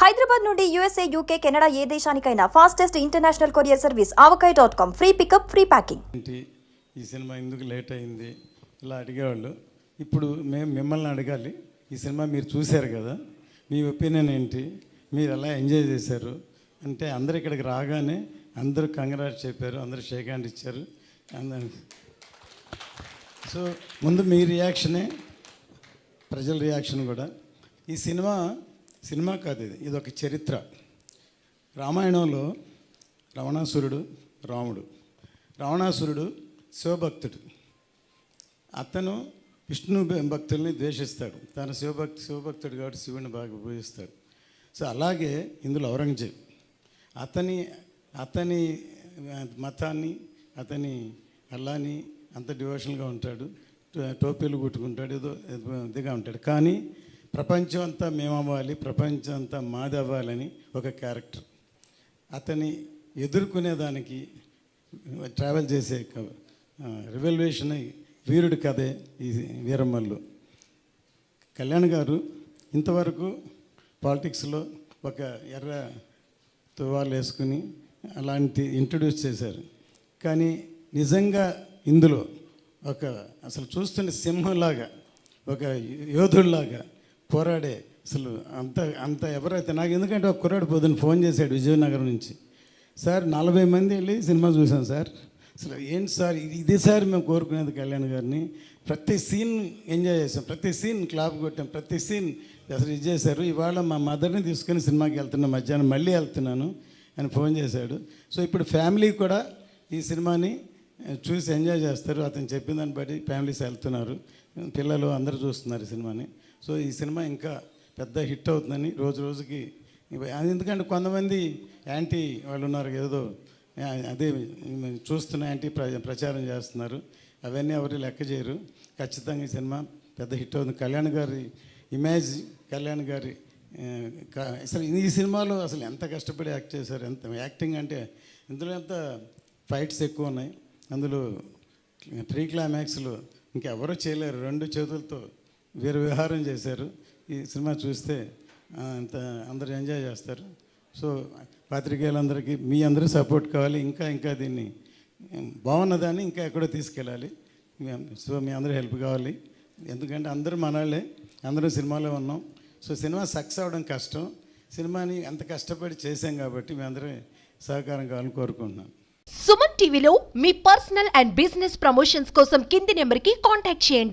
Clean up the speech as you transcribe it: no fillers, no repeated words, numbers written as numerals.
హైదరాబాద్ నుండి USA, UK, Canada ఏ దేశానికైనా fastest international courier service avocai.com. Free pickup, free packing. ఈ సినిమా ఎందుకు లేట్ అయింది ఇలా అడిగేవాళ్ళు. ఇప్పుడు మేము మిమ్మల్ని అడగాలి, ఈ సినిమా మీరు చూశారు కదా, మీ ఒపీనియన్ ఏంటి, మీరు ఎలా ఎంజాయ్ చేశారు అంటే అందరు ఇక్కడికి రాగానే అందరూ కంగ్రాట్స్ చెప్పారు, అందరూ షేక్ హ్యాండ్ ఇచ్చారు. సో ముందు మీ రియాక్షనే ప్రజల రియాక్షన్ కూడా. ఈ సినిమా కాదు, ఇది ఒక చరిత్ర. రామాయణంలో రావణాసురుడు రాముడు. రావణాసురుడు శివభక్తుడు. అతను విష్ణు భక్తుల్ని ద్వేషిస్తాడు. తన శివభక్తుడు కాబట్టి శివుని బాగా పూజిస్తాడు. సో అలాగే ఇందులో ఔరంగజేబ్ అతని మతాన్ని, అతని అల్లాని అంత డివోషన్గా ఉంటాడు, టోపీలు కుట్టుకుంటాడు, ఏదో ఇదిగా ఉంటాడు. కానీ ప్రపంచం అంతా మేమవ్వాలి, ప్రపంచం అంతా మాది అవ్వాలని ఒక క్యారెక్టర్. అతని ఎదుర్కొనేదానికి ట్రావెల్ చేసే రివల్యూషన్ వీరుడి కథే ఈ వీరమ్మల్లు. కళ్యాణ్ గారు ఇంతవరకు పాలిటిక్స్లో ఒక ఎర్ర తువాలు వేసుకుని అలాంటి ఇంట్రడ్యూస్ చేశారు. కానీ నిజంగా ఇందులో అసలు చూస్తుంటే సింహంలాగా, ఒక యోధుడిలాగా పోరాడే, అసలు అంత ఎవరైతే నాకు, ఎందుకంటే ఒక కుర్రాడు పొద్దున్న ఫోన్ చేశాడు విజయనగరం నుంచి, సార్ 40 మంది వెళ్ళి సినిమా చూసాం సార్, అసలు ఏంటి సార్ ఇది సార్ మేము కోరుకునేది కళ్యాణ్ గారిని, ప్రతి సీన్ ఎంజాయ్ చేసాం, ప్రతి సీన్ క్లాప్ కొట్టాం, ప్రతి సీన్ అసలు ఇది చేశారు. ఇవాళ మా మదర్ని తీసుకొని సినిమాకి వెళ్తున్నాను, మధ్యాహ్నం మళ్ళీ వెళ్తున్నాను అని ఫోన్ చేశాడు. సో ఇప్పుడు ఫ్యామిలీ కూడా ఈ సినిమాని చూసి ఎంజాయ్ చేస్తారు. అతను చెప్పిన దాన్ని బట్టి ఫ్యామిలీస్ వెళ్తున్నారు, పిల్లలు అందరూ చూస్తున్నారు ఈ సినిమాని. సో ఈ సినిమా ఇంకా పెద్ద హిట్ అవుతుందని రోజు రోజుకి. ఎందుకంటే కొంతమంది యాంటీ వాళ్ళు ఉన్నారు, ఏదో అదే చూస్తున్న యాంటీ ప్రచారం చేస్తున్నారు, అవన్నీ ఎవరు లెక్క చేయరు. ఖచ్చితంగా ఈ సినిమా పెద్ద హిట్ అవుతుంది. కళ్యాణ్ గారి ఇమేజ్, కళ్యాణ్ గారి అసలు ఈ సినిమాలో అసలు ఎంత కష్టపడి యాక్ట్ చేశారు, ఎంత యాక్టింగ్ అంటే ఇందులో ఎంత ఫైట్స్ ఎక్కువ ఉన్నాయి. అందులో 3 క్లైమాక్స్లో ఇంకెవరూ చేయలేరు, 2 చేతులతో వీర విహారం చేశారు. ఈ సినిమా చూస్తే అంత అందరూ ఎంజాయ్ చేస్తారు. సో పాత్రికేయులందరికీ మీ అందరూ సపోర్ట్ కావాలి, ఇంకా దీన్ని బాగున్నదాన్ని ఇంకా ఎక్కడో తీసుకెళ్ళాలి. సో మీ అందరూ హెల్ప్ కావాలి, ఎందుకంటే అందరూ మనవాళ్ళే, అందరూ సినిమాలో ఉన్నాం. సో సినిమా సక్సెస్ అవ్వడం కష్టం, సినిమాని అంత కష్టపడి చేశాం కాబట్టి మీ అందరూ సహకారం కావాలని కోరుకుంటున్నాను. సుమన్ టీవీలో మీ పర్సనల్ అండ్ బిజినెస్ ప్రమోషన్స్ కోసం కింది నెంబర్కి కాంటాక్ట్ చేయండి.